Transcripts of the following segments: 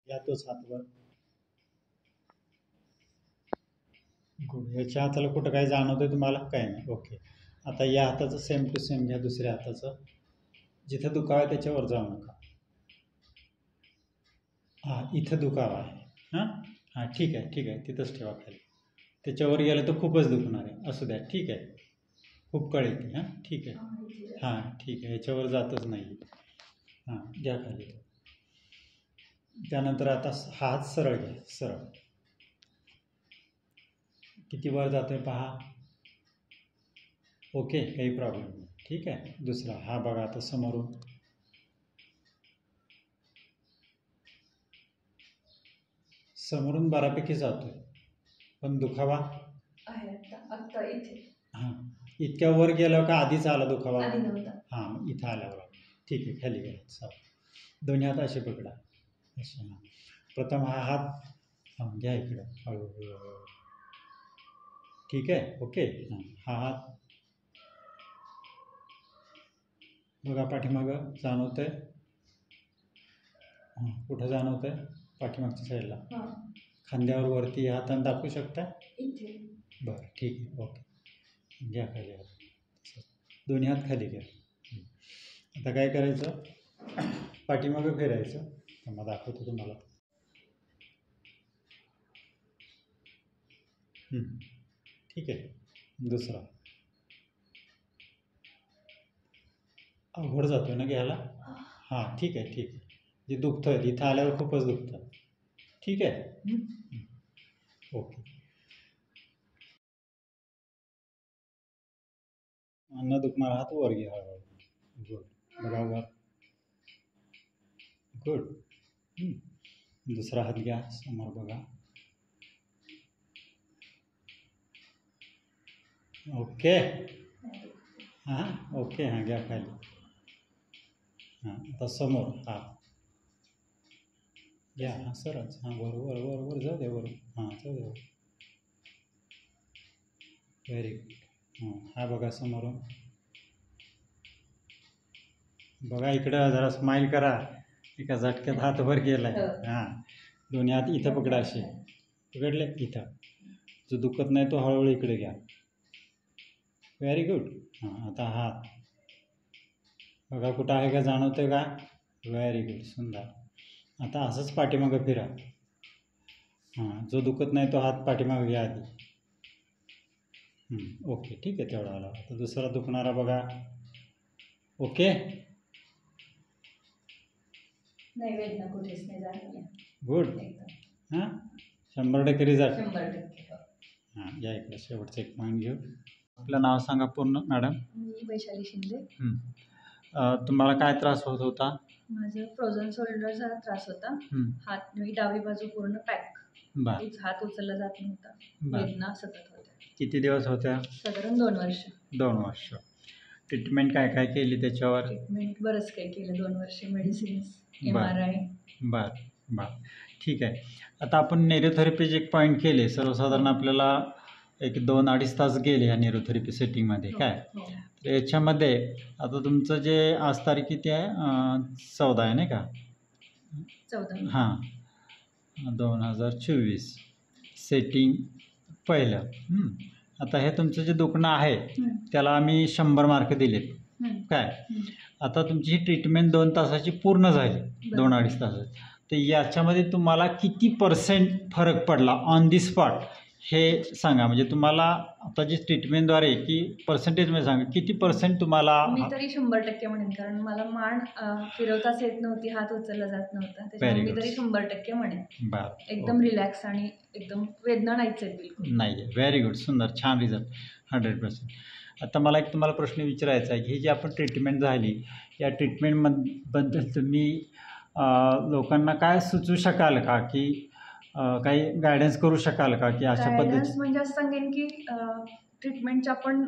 या तोच हात वर. गुड. याच्या हाताला कुठं काय जाणवतंय तुम्हाला? काय नाही. ओके. आता या हाताचं सेम टू सेम घ्या, दुसऱ्या हाताचं. जिथं दुखावा आहे त्याच्यावर जाऊ नका. हां, इथं दुखावा आहे. हां हां, ठीक आहे ठीक आहे, तिथंच ठेवा खाली. त्याच्यावर गेलं तर खूपच दुखणार आहे. असू द्या, ठीक आहे. खूप कळ येते. हां, ठीक आहे. हां, ठीक आहे. याच्यावर जातच नाही. हां, घ्या खाली. त्यानंतर आता हा हात सरळ घ्या, सरळ. किती वर जातोय पहा. ओके, काही प्रॉब्लेम नाही. ठीक आहे. दुसरा हा बघा आता समोरून. समोरून बऱ्यापैकी जातोय, पण दुखावा हां, इतक्या वर गेल्यावर का आधीच आला दुखावा? हां, इथं आल्यावर. ठीक आहे, खाली घ्या. दोन्ही हात असे पकडा. असे. हां, प्रथम हा हात घ्या इकडं हळूहळू. ठीक आहे. ओके. हां, हा हात बघा पाठीमागं जाणवतंय. हां, कुठं जाणवतंय? पाठीमागच्या साईडला. खांद्यावर वरती हातानं दाखवू शकता? बरं, ठीक आहे. ओके. घ्या खाली हात. दोन्ही हात खाली घ्या. आता काय करायचं? पाठीमागं फिरायचं. मग दाखवतो तुम्हाला. ठीक आहे. दुसरा अवघड जातोय ना घ्यायला? हां, ठीक आहे ठीक आहे. जे दुखतंय इथं आल्यावर खूपच दुखतं. ठीक आहे. ओके. न दुखणार हात वर घ्या हळूहळू. गुड. बघा वर. गुड. दुसरा हात घ्या, समोर बघा. ओके. हां, ओके. हां, घ्या खाली. हां, आता समोर हात घ्या. हां, सरच. हां, वर वर वर वर जाऊ द्या वर. हां, जाऊ द्या वर. Very good. हां, हा बघा समोरून. बघा इकडं जरा स्माईल करा. एका झटक्यात हात वर गेलाय. हां, दोन्ही हात इथं पकडा. असे पकडले इथं. जो दुखत नाही तो हळूहळू इकडे घ्या. Very good. हां, आता हात बघा कुठं आहे का, जाणवतंय का? Very good. सुंदर. आता असंच पाठीमागं फिरा. हां, जो दुखत नाही तो हात पाठीमागं घ्या आधी. ओके, ठीक आहे. तेवढा आला. आता दुसरा दुखणारा बघा. ओके. गुड. हां, 100% रिझल्ट. हां, या इकडे शेवटचं एक पॉईंट घेऊ. आपलं नाव सांगा पूर्ण मॅडम. मी वैशाली शिंदे. तुम्हाला काय त्रास होत होता? माझं फ्रोझन शोल्डरचा त्रास होता. हात मी डावी बाजू पूर्ण पॅक. हात उचलला जात नव्हता. वेदना सतत होत्या. किती दिवस होत्या? साधारण 2 वर्ष. 2 वर्ष. ट्रीटमेंट काय काय केली त्याच्यावर? ट्रीटमेंट बरंच काही केलं. 2 वर्ष मेडिसिन्स, MRI. बरं. ठीक आहे. आता आपण न्यूरोथेरपीचे एक पॉईंट केले. सर्वसाधारण आपल्याला एक 2-2.5 तास गेले या न्यूरोथेरपी सेटिंगमध्ये. काय तर याच्यामध्ये आता तुमचं जे आज तारीख किती आहे? 14 आहे नाही का? 14. हां, 2024 सेटिंग पहिलं. आता हे तुमचं जे दुखणं आहे त्याला आम्ही 100 मार्क दिलेत. काय आता तुमची ही ट्रीटमेंट 2 तासाची पूर्ण झाली, 2-2.5 तासाची. तर याच्यामध्ये तुम्हाला किती % फरक पडला ऑन दी स्पॉट हे सांगा. म्हणजे तुम्हाला आता जी ट्रीटमेंटद्वारे की पर्सेंटेजमध्ये सांगा किती % तुम्हाला? मी तरी 100% म्हणेन, कारण मला मान फिरवताच येत नव्हती, हात उचलला जात नव्हता. त्याच्यामुळे मी तरी 100% म्हणेन. बरं. एकदम रिलॅक्स आणि एकदम वेदना नाहीच आहेत बिलकुल. नाही आहे. Very good. सुंदर. छान रिझल्ट. 100%. आता मला एक तुम्हाला प्रश्न विचारायचा आहे की ही जी आपण ट्रीटमेंट झाली या ट्रीटमेंटबद्दल तुम्ही लोकांना काय सुचवू शकाल का, की काही गायडन्स करू शकाल का, की अशा पद्धती? म्हणजे असं सांगेन की ट्रीटमेंटच्या आपण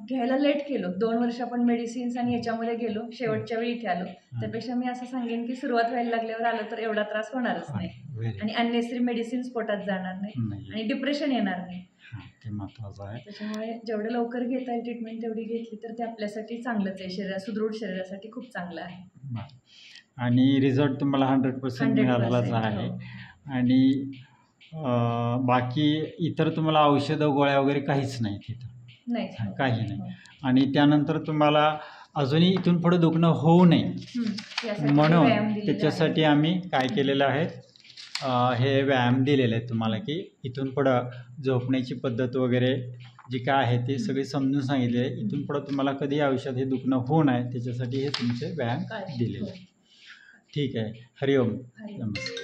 घ्यायला लेट केलो. 2 वर्ष आपण मेडिसिन्स आणि याच्यामध्ये गेलो, शेवटच्या वेळी इथे आलो. त्यापेक्षा मी असं सांगेन की सुरुवात व्हायला लागल्यावर आलं तर एवढा त्रास होणारच नाही आणि अननेसरी मेडिसिन्स पोटात जाणार नाही आणि डिप्रेशन येणार नाही. ते महत्त्वाचं आहे. त्याच्यामुळे जेवढं लवकर घेता येईल ट्रीटमेंट तेवढी घेतली तर ते आपल्यासाठी चांगलंच आहे. सुदृढ शरीरासाठी खूप चांगलं आहे. आणि रिझल्ट तुम्हाला 100% 100% मिळालाच आहे. आणि बाकी इतर तुम्हाला औषधं गोळ्या वगैरे काहीच नाही तिथं, नाही काही नाही. आणि त्यानंतर तुम्हाला अजूनही इथून पुढे दुखणं होऊ नये यासाठी व्यायाम म्हणून दिलेले त्याच्यासाठी आहेत. आम्ही काय केलेलं आहे, हे व्यायाम दिलेले आहेत तुम्हाला, की इथून पुढं झोपण्याची पद्धत वगैरे जी काय आहे ती सगळी समजून सांगितली आहे. इथून पुढं तुम्हाला कधी आयुष्यात हे दुखणं होऊ नये त्याच्यासाठी हे तुमचे व्यायाम दिलेले. ठीक आहे. हरिओम. हरिओम. नमस्कार.